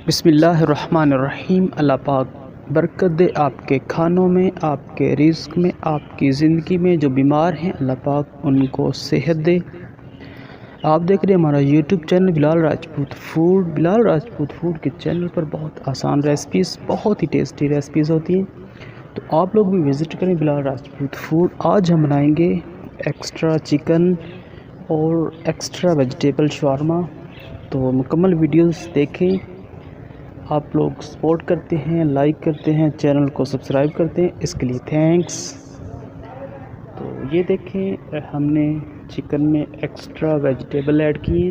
बिस्मिल्लाहिर्रहमानिर्रहीम। अल्लाह पाक बरकत दे आपके खानों में, आपके रिज़्क में, आपकी ज़िंदगी में। जो बीमार हैं अल्लाह पाक उनको सेहत दे। आप देख रहे हैं हमारा YouTube channel Bilal Rajput food. Bilal Rajput food के चैनल पर बहुत आसान रेसिपीज़, बहुत ही टेस्टी रेसिपीज़ होती हैं, तो आप लोग भी विज़िट करें बिलाल राजपूत फूड। आज हम बनाएंगे एक्स्ट्रा चिकन और एक्स्ट्रा वेजिटेबल शवारमा। तो मुकम्मल वीडियोस देखें। आप लोग सपोर्ट करते हैं, लाइक करते हैं, चैनल को सब्सक्राइब करते हैं, इसके लिए थैंक्स। तो ये देखें, हमने चिकन में एक्स्ट्रा वेजिटेबल ऐड किए।